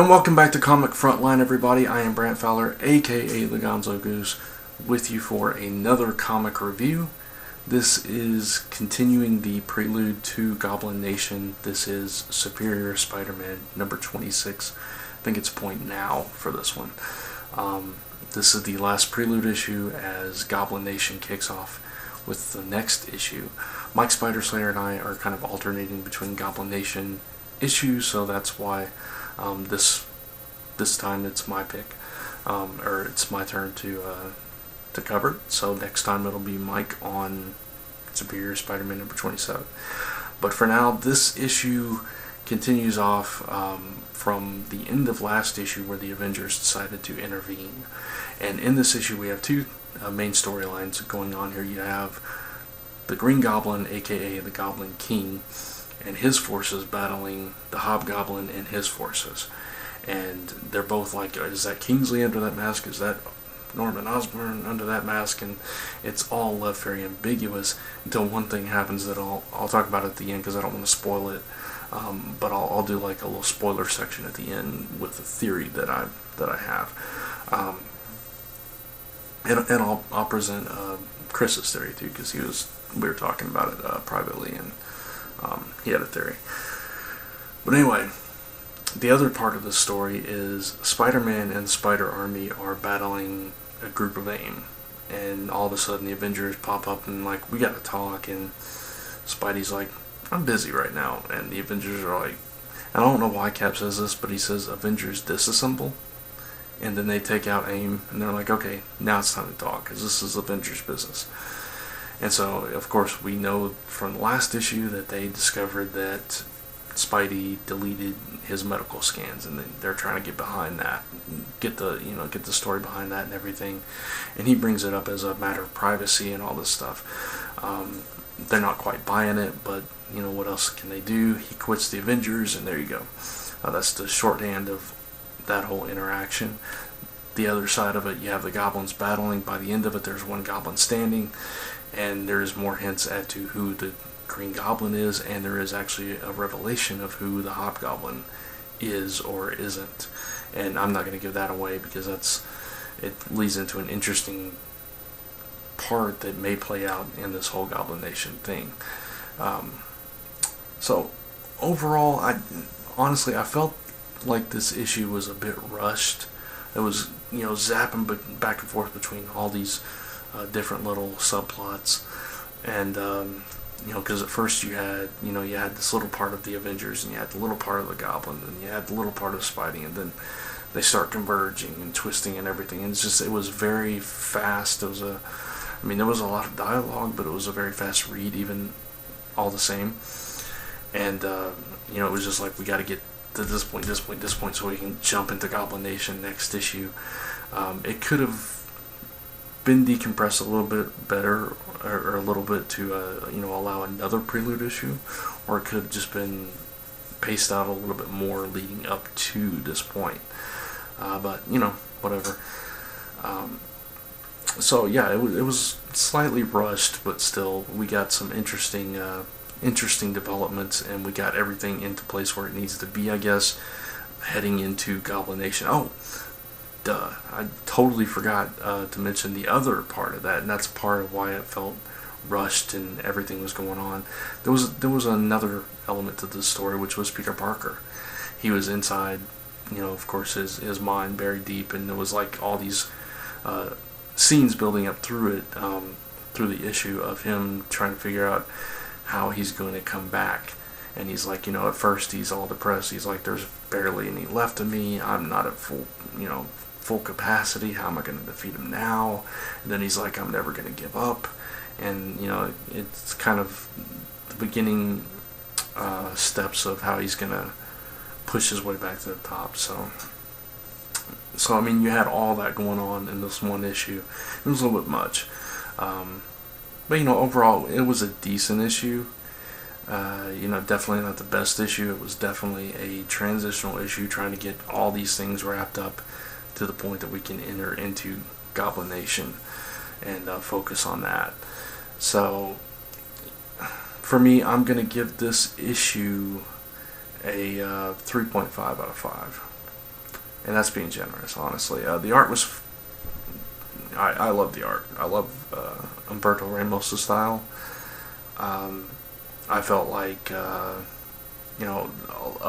And welcome back to Comic Frontline, everybody. I am Brant Fowler, aka the Gonzogoose, with you for another comic review. This is continuing the Prelude to Goblin Nation. This is Superior Spider-Man number 26. I think it's point now for this one. This is the last Prelude issue as Goblin Nation kicks off with the next issue. Mike Spider-Slayer and I are kind of alternating between Goblin Nation issues, so that's why this time it's my pick, or it's my turn to cover it. So next time it'll be Mike on Superior Spider-Man number 27. But for now, this issue continues off from the end of last issue where the Avengers decided to intervene. And in this issue we have two main storylines going on here. You have the Green Goblin, aka the Goblin King, and his forces battling the Hobgoblin and his forces. And they're both like, is that Kingsley under that mask? Is that Norman Osborn under that mask? And it's all left very ambiguous until one thing happens that I'll talk about at the end because I don't want to spoil it. But I'll do like a little spoiler section at the end with the theory that I have. And I'll present Chris's theory too, because we were talking about it privately, and he had a theory. But anyway, the other part of the story is Spider-Man and the Spider Army are battling a group of AIM, and all of a sudden the Avengers pop up and like, we gotta talk, and Spidey's like, I'm busy right now, and the Avengers are like, and I don't know why Cap says this, but he says Avengers disassemble, and then they take out AIM, and they're like, okay, now it's time to talk, because this is Avengers business. And so, of course, we know from the last issue that they discovered that Spidey deleted his medical scans, and they're trying to get behind that, get the story behind that and everything. And he brings it up as a matter of privacy and all this stuff. They're not quite buying it, but what else can they do? He quits the Avengers, and there you go. That's the shorthand of that whole interaction. The other side of it, you have the goblins battling. By the end of it, there's one goblin standing, and there's more hints as to who the Green Goblin is, and there is actually a revelation of who the Hobgoblin is or isn't. And I'm not going to give that away because it leads into an interesting part that may play out in this whole Goblin Nation thing. So overall, I felt like this issue was a bit rushed. It was zapping back and forth between all these different little subplots, and because at first you had this little part of the Avengers, and you had the little part of the Goblin, and you had the little part of Spidey, and then they start converging and twisting and everything. And it was very fast. There was a lot of dialogue, but it was a very fast read, even all the same. And it was just like, we got to get to this point, so we can jump into Goblin Nation next issue. It could have been decompressed a little bit better, or a little bit to allow another Prelude issue, or it could have just been paced out a little bit more leading up to this point. But whatever. So yeah, it was slightly rushed, but still we got some interesting developments, and we got everything into place where it needs to be, I guess, heading into Goblin Nation. Oh, duh, I totally forgot to mention the other part of that, and that's part of why it felt rushed and everything was going on. There was another element to this story, which was Peter Parker. He was inside, of course, his mind buried deep, and there was like all these scenes building up through it, through the issue of him trying to figure out how he's going to come back. And he's like, at first he's all depressed. He's like, there's barely any left of me. I'm not at full capacity. How am I going to defeat him now? And then he's like, I'm never going to give up. And it's kind of the beginning steps of how he's going to push his way back to the top. So you had all that going on in this one issue. It was a little bit much. But overall, it was a decent issue. Definitely not the best issue. It was definitely a transitional issue, trying to get all these things wrapped up to the point that we can enter into Goblin Nation and focus on that. So for me, I'm going to give this issue a 3.5 out of 5. and that's being generous, honestly. The art was, I love the art. I love Umberto Ramos' style. I felt like, a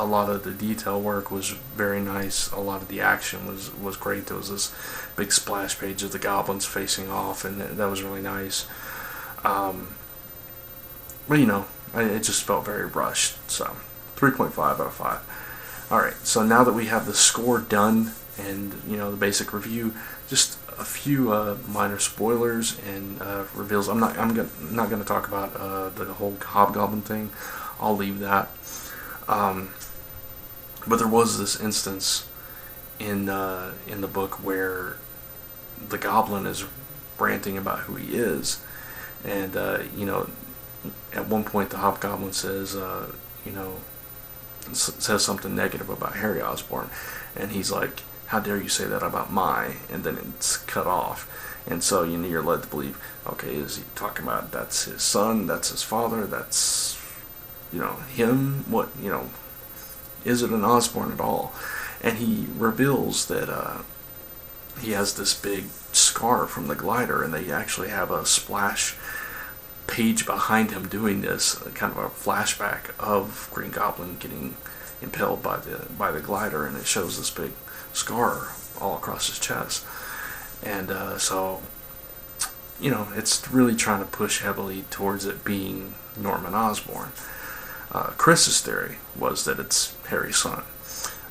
lot of the detail work was very nice. A lot of the action was great. There was this big splash page of the goblins facing off, and that was really nice. But it just felt very rushed. So 3.5 out of 5. Alright, so now that we have the score done and the basic review, just a few minor spoilers and reveals. I'm not going to talk about the whole Hobgoblin thing. I'll leave that. But there was this instance in the book where the Goblin is ranting about who he is, and at one point the Hobgoblin says says something negative about Harry Osborn, and he's like, "How dare you say that about and then it's cut off. And so you're led to believe, okay, is he talking about that's his son, that's his father, that's him? What is it an Osborn at all? And he reveals that he has this big scar from the glider, and they actually have a splash page behind him doing this, kind of a flashback of Green Goblin getting impaled by the glider, and it shows this big scar all across his chest. And so it's really trying to push heavily towards it being Norman Osborn. Chris's theory was that it's Harry's son.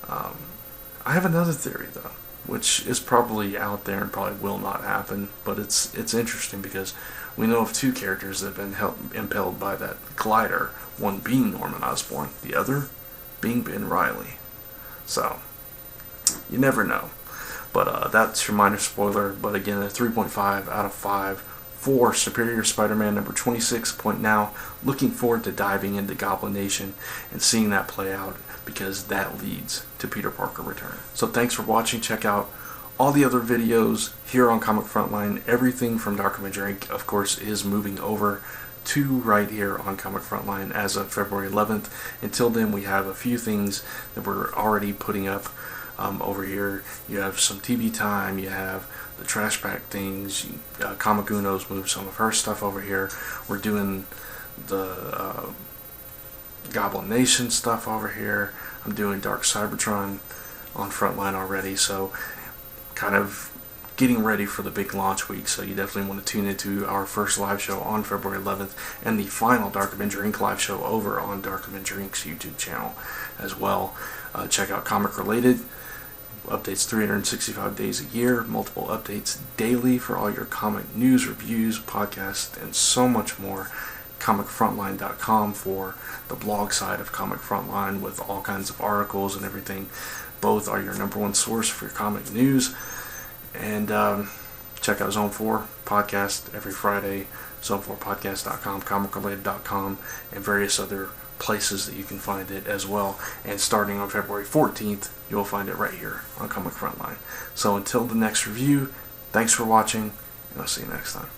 I have another theory, though, which is probably out there and probably will not happen, but it's interesting because we know of two characters that have been impaled by that glider, one being Norman Osborn, the other being Ben Reilly. So, you never know. But that's your minor spoiler. But again, a 3.5 out of 5 for Superior Spider-Man number 26. Now, looking forward to diving into Goblin Nation and seeing that play out, because that leads to Peter Parker return. So thanks for watching. Check out all the other videos here on Comic Frontline. Everything from Dark Avenger Inc., of course, is moving over to right here on Comic Frontline as of February 11th. Until then, we have a few things that we're already putting up over here. You have some TV time, you have the trash pack things, Comic Uno's moved some of her stuff over here. We're doing the Goblin Nation stuff over here. I'm doing Dark Cybertron on Frontline already, so kind of getting ready for the big launch week. So you definitely want to tune into our first live show on February 11th and the final Dark Avenger Inc. live show over on Dark Avenger Inc.'s YouTube channel as well. Check out Comic Related. Updates 365 days a year, multiple updates daily for all your comic news, reviews, podcasts, and so much more. ComicFrontline.com for the blog side of Comic Frontline with all kinds of articles and everything. Both are your number one source for your comic news. And check out Zone 4 podcast every Friday, Zone4Podcast.com, ComicRelated.com, and various other places that you can find it as well. And starting on February 14th, you'll find it right here on Comic Frontline. So until the next review, thanks for watching, and I'll see you next time.